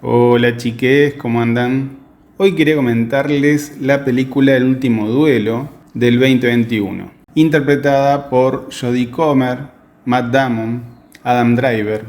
Hola chiques, ¿cómo andan? Hoy quería comentarles la película El último duelo del 2021, interpretada por Jodie Comer, Matt Damon, Adam Driver,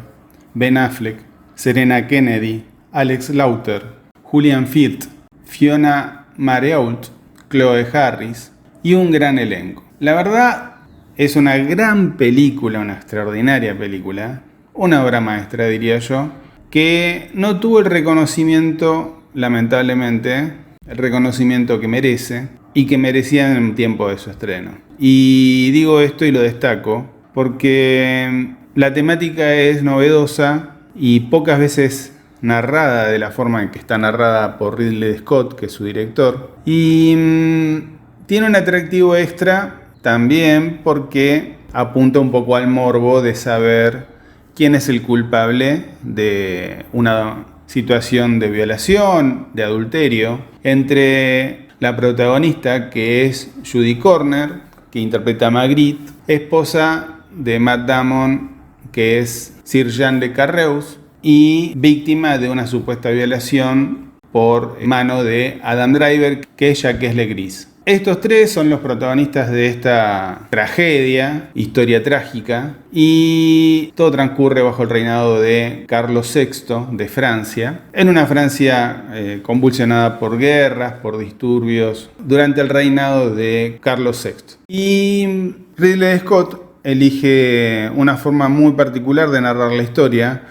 Ben Affleck, Serena Kennedy, Alex Lauter, Julian Firth, Fiona Marieult, Chloe Harris y un gran elenco. La verdad es una gran película, una extraordinaria película, una obra maestra diría yo, que no tuvo el reconocimiento, lamentablemente, el reconocimiento que merece y que merecía en el tiempo de su estreno. Y digo esto y lo destaco porque la temática es novedosa y pocas veces narrada de la forma en que está narrada por Ridley Scott, que es su director. Y tiene un atractivo extra también porque apunta un poco al morbo de saber quién es el culpable de una situación de violación, de adulterio, entre la protagonista, que es Jodie Comer, que interpreta a Magritte, esposa de Matt Damon, que es Sir Jean Le Carreus, y víctima de una supuesta violación por mano de Adam Driver, que es Jacques Legris. Estos tres son los protagonistas de esta tragedia, historia trágica, y todo transcurre bajo el reinado de Carlos VI de Francia, en una Francia convulsionada por guerras, por disturbios, durante el reinado de Carlos VI. Y Ridley Scott elige una forma muy particular de narrar la historia,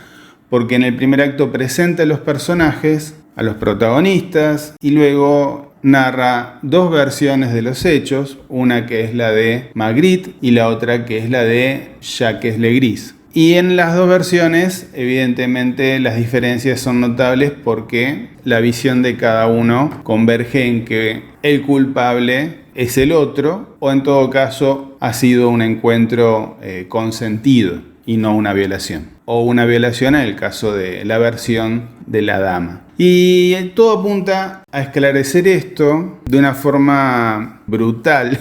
porque en el primer acto presenta a los personajes, a los protagonistas, y luego narra dos versiones de los hechos, una que es la de Magritte y la otra que es la de Jacques Legris. Y en las dos versiones, evidentemente, las diferencias son notables porque la visión de cada uno converge en que el culpable es el otro, o en todo caso ha sido un encuentro consentido y no una violación. O una violación en el caso de la versión de la dama. Y todo apunta a esclarecer esto de una forma brutal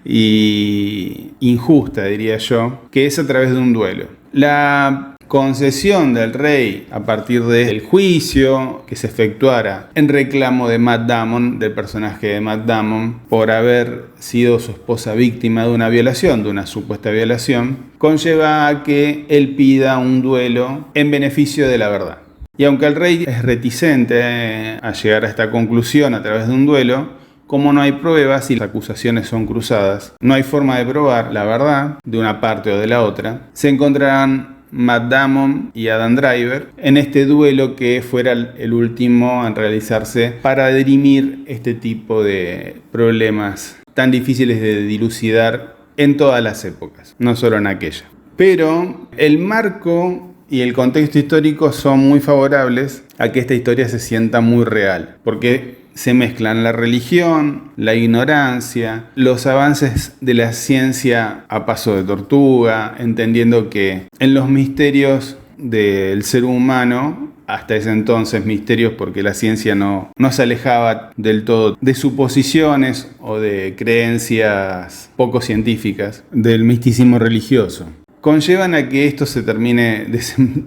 y injusta, diría yo, que es a través de un duelo. La concesión del rey a partir del juicio que se efectuara en reclamo de Matt Damon, del personaje de Matt Damon, por haber sido su esposa víctima de una violación, de una supuesta violación, conlleva a que él pida un duelo en beneficio de la verdad. Y aunque el rey es reticente a llegar a esta conclusión a través de un duelo, como no hay pruebas y las acusaciones son cruzadas, no hay forma de probar la verdad de una parte o de la otra, se encontrarán Matt Damon y Adam Driver en este duelo que fuera el último en realizarse para dirimir este tipo de problemas tan difíciles de dilucidar en todas las épocas, no solo en aquella. Pero el marco y el contexto histórico son muy favorables a que esta historia se sienta muy real, porque se mezclan la religión, la ignorancia, los avances de la ciencia a paso de tortuga, entendiendo que en los misterios del ser humano, hasta ese entonces misterios porque la ciencia no se alejaba del todo de suposiciones o de creencias poco científicas, del misticismo religioso, conllevan a que esto se termine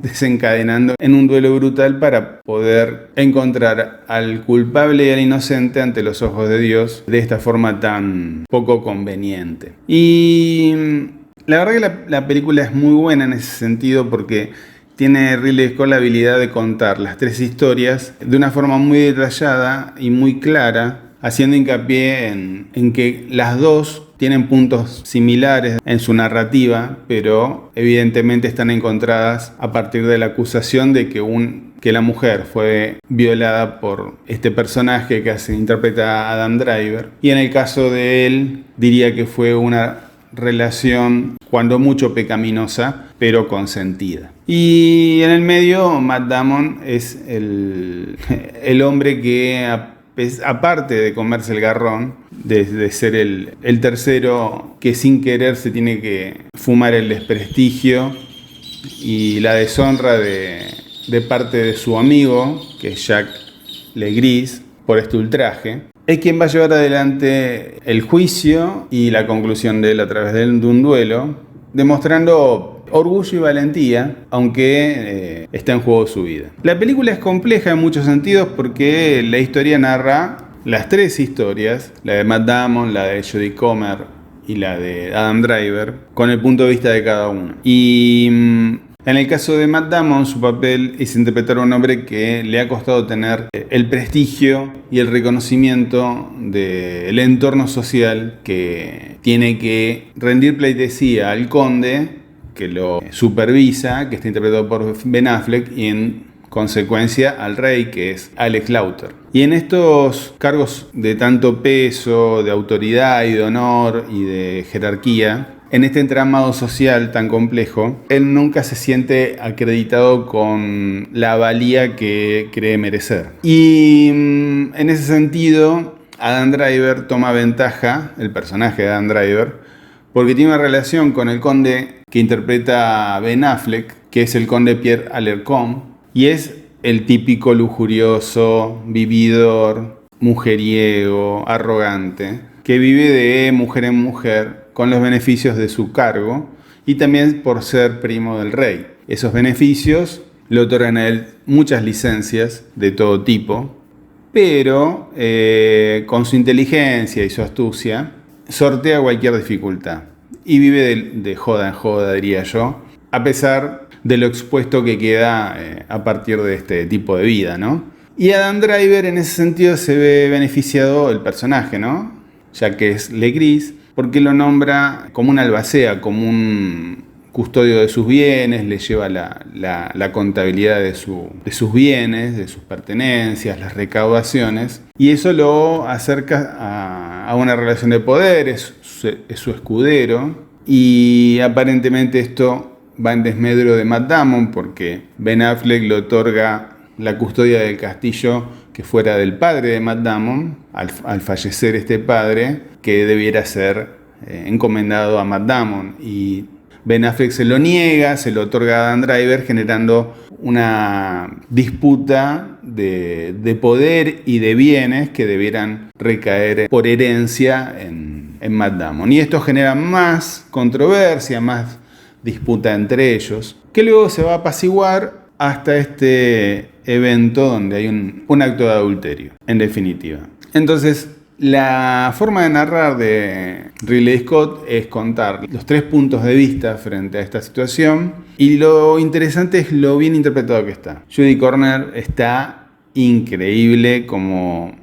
desencadenando en un duelo brutal para poder encontrar al culpable y al inocente ante los ojos de Dios de esta forma tan poco conveniente. Y la verdad que la película es muy buena en ese sentido porque tiene Ridley Scott la habilidad de contar las tres historias de una forma muy detallada y muy clara, haciendo hincapié en que las dos tienen puntos similares en su narrativa, pero evidentemente están encontradas a partir de la acusación de que la mujer fue violada por este personaje que interpreta a Adam Driver. Y en el caso de él, diría que fue una relación cuando mucho pecaminosa, pero consentida. Y en el medio, Matt Damon es el hombre que, aparte de comerse el garrón, de ser el tercero que sin querer se tiene que fumar el desprestigio y la deshonra de parte de su amigo, que es Jacques Legris, por este ultraje, es quien va a llevar adelante el juicio y la conclusión de él a través de un duelo demostrando orgullo y valentía, aunque está en juego su vida. La película es compleja en muchos sentidos porque la historia narra las tres historias, la de Matt Damon, la de Jodie Comer y la de Adam Driver, con el punto de vista de cada uno. Y en el caso de Matt Damon, su papel es interpretar a un hombre que le ha costado tener el prestigio y el reconocimiento del entorno social, que tiene que rendir pleitesía al conde, que lo supervisa, que está interpretado por Ben Affleck, y en consecuencia al rey, que es Alex Lauter. Y en estos cargos de tanto peso, de autoridad y de honor y de jerarquía, en este entramado social tan complejo, él nunca se siente acreditado con la valía que cree merecer. Y en ese sentido, Adam Driver toma ventaja, el personaje de Adam Driver, porque tiene una relación con el conde que interpreta Ben Affleck, que es el conde Pierre Alarcón, y es el típico lujurioso, vividor, mujeriego, arrogante, que vive de mujer en mujer con los beneficios de su cargo y también por ser primo del rey. Esos beneficios le otorgan a él muchas licencias de todo tipo, pero con su inteligencia y su astucia sortea cualquier dificultad y vive de joda en joda, diría yo, a pesar de lo expuesto que queda a partir de este tipo de vida, ¿no? Y Adam Driver en ese sentido se ve beneficiado el personaje, ¿no? Ya que es Legris, porque lo nombra como un albacea, como un custodio de sus bienes, le lleva la contabilidad de sus bienes, de sus pertenencias, las recaudaciones, y eso lo acerca a una relación de poder, es su escudero, y aparentemente esto va en desmedro de Matt Damon, porque Ben Affleck le otorga la custodia del castillo que fuera del padre de Matt Damon, al fallecer este padre, que debiera ser encomendado a Matt Damon. Y Ben Affleck se lo niega, se lo otorga a Adam Driver, generando una disputa de poder y de bienes que debieran recaer por herencia en Matt Damon. Y esto genera más controversia, más disputa entre ellos, que luego se va a apaciguar hasta este evento donde hay un acto de adulterio, en definitiva. Entonces, la forma de narrar de Ridley Scott es contar los tres puntos de vista frente a esta situación, y lo interesante es lo bien interpretado que está. Jodie Comer está increíble como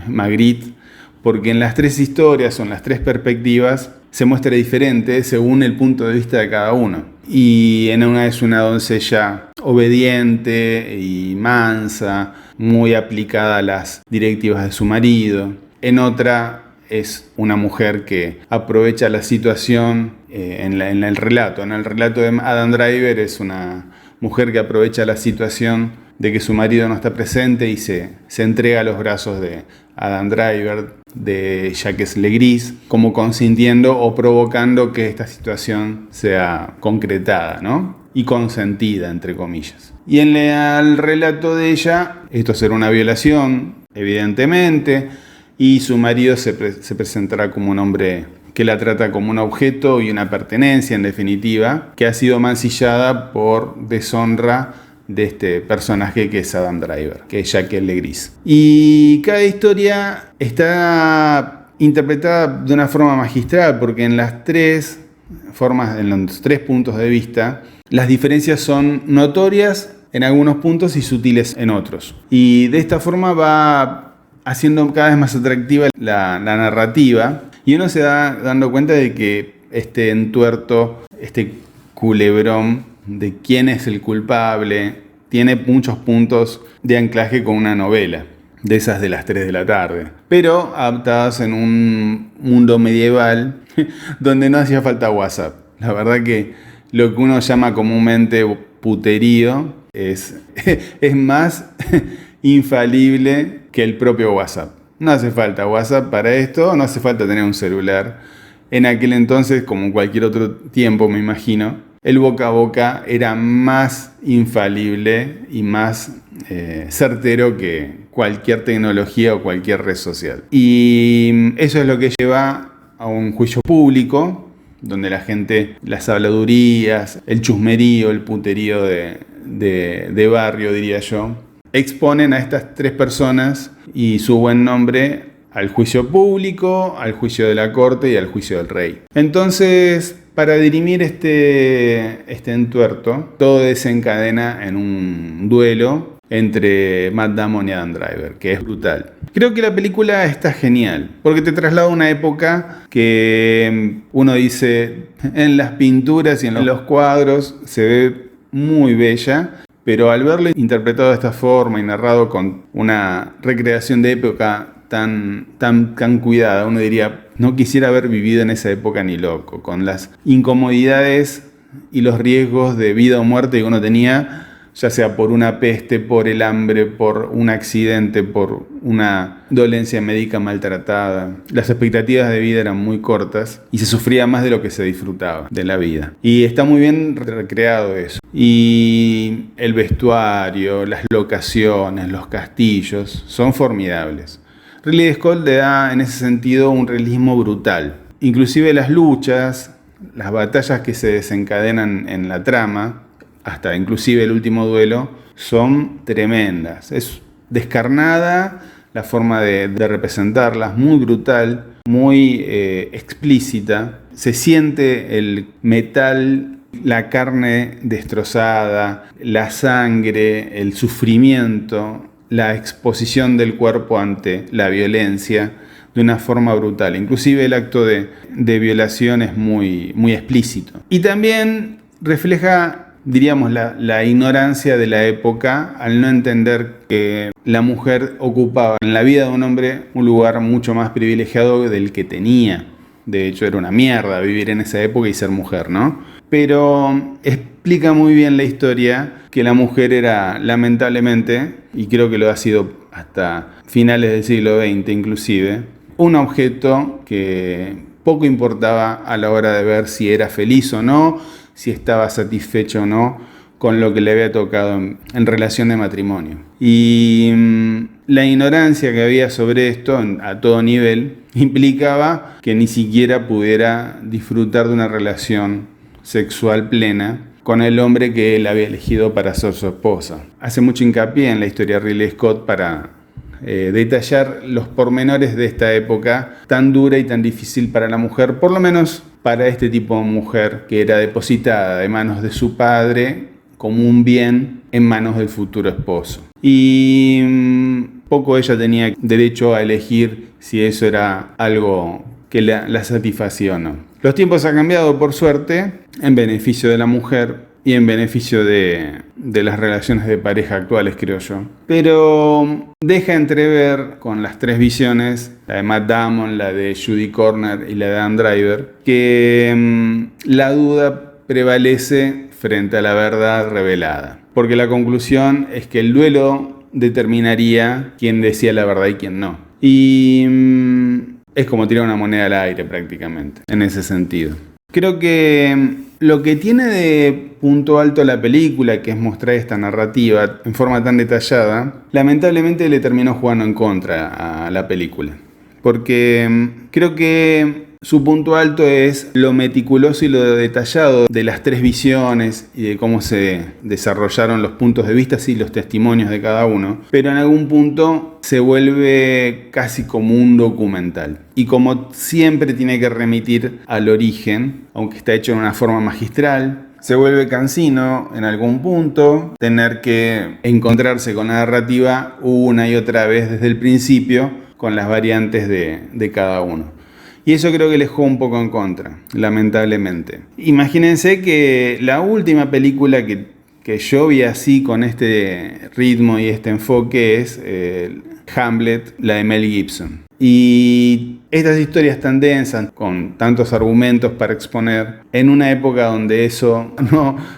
Magritte, porque en las tres historias o en las tres perspectivas se muestra diferente según el punto de vista de cada uno. Y en una es una doncella obediente y mansa, muy aplicada a las directivas de su marido. En otra es una mujer que aprovecha la situación en el relato. En el relato de Adam Driver es una mujer que aprovecha la situación de que su marido no está presente y se entrega a los brazos de Adam Driver, de Jacques Legris, como consintiendo o provocando que esta situación sea concretada, ¿no? Y consentida, entre comillas. Y en el relato de ella, esto será una violación, evidentemente, y su marido se presentará como un hombre que la trata como un objeto y una pertenencia, en definitiva, que ha sido mancillada por deshonra de este personaje que es Adam Driver, que es Jacques Legris. Y cada historia está interpretada de una forma magistral, porque en las tres formas, en los tres puntos de vista, las diferencias son notorias en algunos puntos y sutiles en otros. Y de esta forma va haciendo cada vez más atractiva la narrativa, y uno se da dando cuenta de que este entuerto, este culebrón de quién es el culpable, tiene muchos puntos de anclaje con una novela, de esas de las 3 de la tarde, pero adaptadas en un mundo medieval donde no hacía falta WhatsApp. La verdad que lo que uno llama comúnmente puterío es más infalible que el propio WhatsApp. No hace falta WhatsApp para esto, no hace falta tener un celular. En aquel entonces, como en cualquier otro tiempo, me imagino, el boca a boca era más infalible y más certero que cualquier tecnología o cualquier red social. Y eso es lo que lleva a un juicio público donde la gente, las habladurías, el chusmerío, el puterío de barrio, diría yo, exponen a estas tres personas y su buen nombre al juicio público, al juicio de la corte y al juicio del rey. Entonces, para dirimir este entuerto, todo desencadena en un duelo entre Matt Damon y Adam Driver, que es brutal. Creo que la película está genial, porque te traslada a una época que uno dice, en las pinturas y en los cuadros se ve muy bella, pero al verlo interpretado de esta forma y narrado con una recreación de época tan cuidada, uno diría, no quisiera haber vivido en esa época ni loco, con las incomodidades y los riesgos de vida o muerte que uno tenía, ya sea por una peste, por el hambre, por un accidente, por una dolencia médica maltratada. Las expectativas de vida eran muy cortas y se sufría más de lo que se disfrutaba de la vida. Y está muy bien recreado eso. Y el vestuario, las locaciones, los castillos, son formidables. Ridley Scott le da en ese sentido un realismo brutal. Inclusive las luchas, las batallas que se desencadenan en la trama, hasta inclusive el último duelo, son tremendas. Es descarnada la forma de representarlas, muy brutal, muy explícita. Se siente el metal, la carne destrozada, la sangre, el sufrimiento, la exposición del cuerpo ante la violencia de una forma brutal. Inclusive el acto de violación es muy explícito. Y también refleja, diríamos, la ignorancia de la época al no entender que la mujer ocupaba en la vida de un hombre un lugar mucho más privilegiado del que tenía. De hecho, era una mierda vivir en esa época y ser mujer, ¿no? Pero explica muy bien la historia que la mujer era, lamentablemente, y creo que lo ha sido hasta finales del siglo XX inclusive, un objeto que poco importaba a la hora de ver si era feliz o no, si estaba satisfecho o no con lo que le había tocado en relación de matrimonio. Y la ignorancia que había sobre esto a todo nivel implicaba que ni siquiera pudiera disfrutar de una relación sexual plena con el hombre que él había elegido para ser su esposa. Hace mucho hincapié en la historia de Ridley Scott para detallar los pormenores de esta época tan dura y tan difícil para la mujer, por lo menos para este tipo de mujer que era depositada de manos de su padre como un bien en manos del futuro esposo. Y poco ella tenía derecho a elegir si eso era algo que la satisfacía o no. Los tiempos han cambiado, por suerte, en beneficio de la mujer y en beneficio de las relaciones de pareja actuales, creo yo. Pero deja entrever con las tres visiones, la de Matt Damon, la de Judy Corner y la de Adam Driver, que la duda prevalece frente a la verdad revelada. Porque la conclusión es que el duelo determinaría quién decía la verdad y quién no. Y es como tirar una moneda al aire prácticamente, en ese sentido. Creo que lo que tiene de punto alto la película, que es mostrar esta narrativa en forma tan detallada, lamentablemente le terminó jugando en contra a la película. Porque creo que su punto alto es lo meticuloso y lo detallado de las tres visiones y de cómo se desarrollaron los puntos de vista y los testimonios de cada uno, pero en algún punto se vuelve casi como un documental. Y como siempre tiene que remitir al origen, aunque está hecho de una forma magistral, se vuelve cansino en algún punto tener que encontrarse con la narrativa una y otra vez desde el principio con las variantes de cada uno. Y eso creo que le jugó un poco en contra, lamentablemente. Imagínense que la última película que yo vi así con este ritmo y este enfoque es Hamlet, la de Mel Gibson. Y estas historias tan densas, con tantos argumentos para exponer, en una época donde eso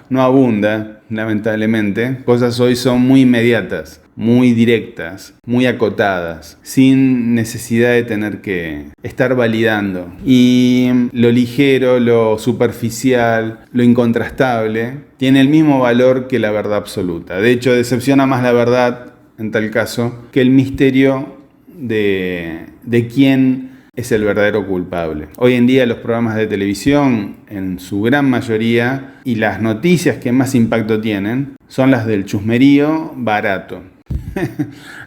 no abunda, lamentablemente, cosas hoy son muy inmediatas, muy directas, muy acotadas, sin necesidad de tener que estar validando. Y lo ligero, lo superficial, lo incontrastable, tiene el mismo valor que la verdad absoluta. De hecho, decepciona más la verdad, en tal caso, que el misterio de quién es el verdadero culpable. Hoy en día los programas de televisión, en su gran mayoría, y las noticias que más impacto tienen, son las del chusmerío barato.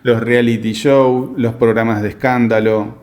Los reality show, los programas de escándalo,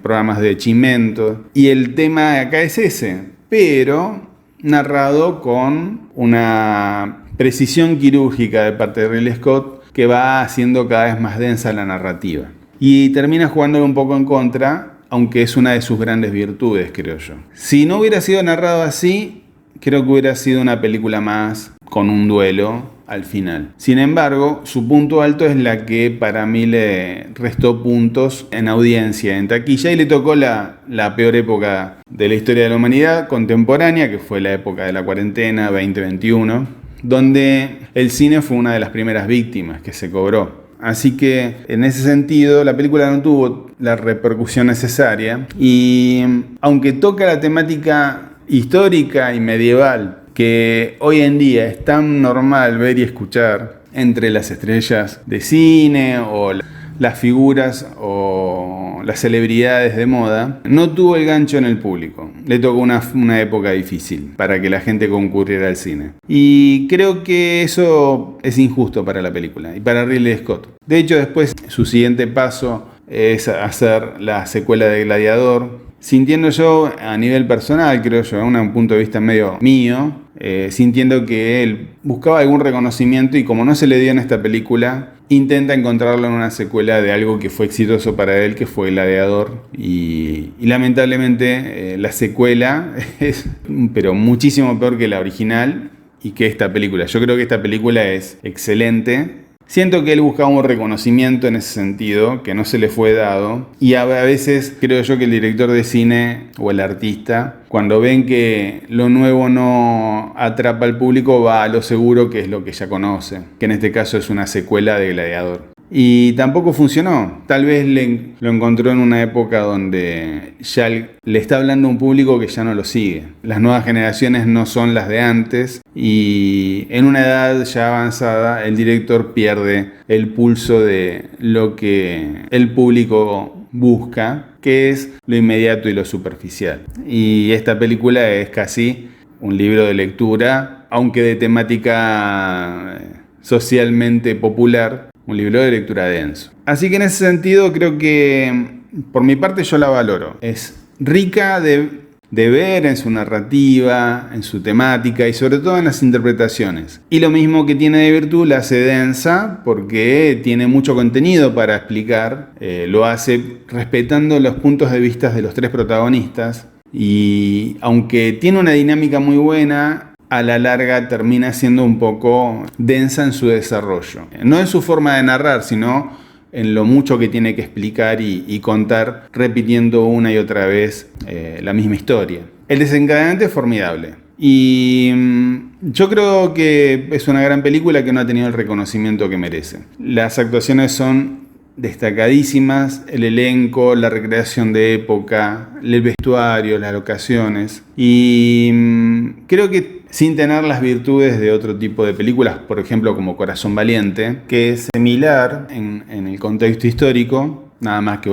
programas de chimento. Y el tema acá es ese, pero narrado con una precisión quirúrgica de parte de Ridley Scott que va haciendo cada vez más densa la narrativa. Y termina jugándole un poco en contra, aunque es una de sus grandes virtudes, creo yo. Si no hubiera sido narrado así, creo que hubiera sido una película más con un duelo al final. Sin embargo, su punto alto es la que para mí le restó puntos en audiencia, en taquilla, y le tocó la peor época de la historia de la humanidad contemporánea, que fue la época de la cuarentena 2021, donde el cine fue una de las primeras víctimas que se cobró. Así que en ese sentido la película no tuvo la repercusión necesaria, y aunque toca la temática histórica y medieval que hoy en día es tan normal ver y escuchar entre las estrellas de cine o las figuras o las celebridades de moda, no tuvo el gancho en el público. Le tocó una época difícil para que la gente concurriera al cine. Y creo que eso es injusto para la película y para Ridley Scott. De hecho, después su siguiente paso es hacer la secuela de Gladiador, sintiendo yo a nivel personal, creo yo, un punto de vista medio mío, sintiendo que él buscaba algún reconocimiento y como no se le dio en esta película, intenta encontrarlo en una secuela de algo que fue exitoso para él, que fue Gladiador. Y lamentablemente la secuela es pero muchísimo peor que la original y que esta película. Yo creo que esta película es excelente. Siento que él buscaba un reconocimiento en ese sentido, que no se le fue dado. Y a veces creo yo que el director de cine o el artista, cuando ven que lo nuevo no atrapa al público, va a lo seguro, que es lo que ya conoce, que en este caso es una secuela de Gladiador. Y tampoco funcionó. Tal vez lo encontró en una época donde ya le está hablando a un público que ya no lo sigue. Las nuevas generaciones no son las de antes y en una edad ya avanzada el director pierde el pulso de lo que el público busca, que es lo inmediato y lo superficial. Y esta película es casi un libro de lectura, aunque de temática socialmente popular, un libro de lectura denso. Así que en ese sentido creo que por mi parte yo la valoro. Es rica de ver en su narrativa, en su temática y sobre todo en las interpretaciones. Y lo mismo que tiene de virtud la hace densa porque tiene mucho contenido para explicar. Lo hace respetando los puntos de vista de los tres protagonistas. Y aunque tiene una dinámica muy buena, a la larga termina siendo un poco densa en su desarrollo. No en su forma de narrar, sino en lo mucho que tiene que explicar y contar, repitiendo una y otra vez la misma historia. El desencadenante es formidable. Y yo creo que es una gran película que no ha tenido el reconocimiento que merece. Las actuaciones son destacadísimas, el elenco, la recreación de época, el vestuario, las locaciones. Y creo que sin tener las virtudes de otro tipo de películas, por ejemplo como Corazón Valiente, que es similar en el contexto histórico, nada más que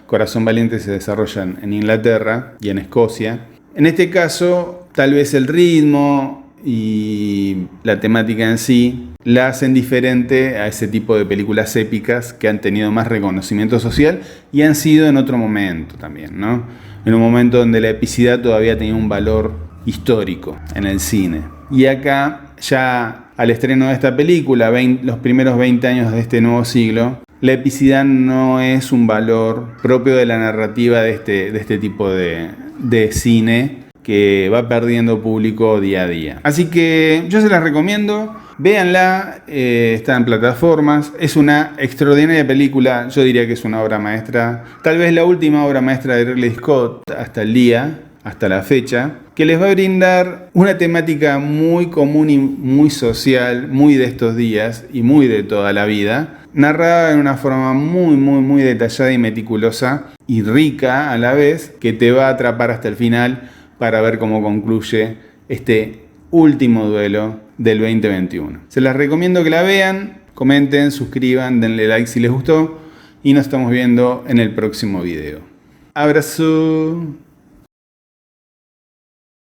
Corazón Valiente se desarrolla en Inglaterra y en Escocia. En este caso, tal vez el ritmo y la temática en sí la hacen diferente a ese tipo de películas épicas que han tenido más reconocimiento social y han sido en otro momento también, ¿no? En un momento donde la epicidad todavía tenía un valor histórico en el cine. Y acá, ya al estreno de esta película, los primeros 20 años de este nuevo siglo, la epicidad no es un valor propio de la narrativa de este tipo de cine que va perdiendo público día a día. Así que yo se las recomiendo, véanla, está en plataformas, es una extraordinaria película, yo diría que es una obra maestra, tal vez la última obra maestra de Ridley Scott hasta la fecha, que les va a brindar una temática muy común y muy social, muy de estos días y muy de toda la vida, narrada en una forma muy detallada y meticulosa y rica a la vez, que te va a atrapar hasta el final para ver cómo concluye este último duelo del 2021. Se las recomiendo que la vean, comenten, suscriban, denle like si les gustó y nos estamos viendo en el próximo video. Abrazo.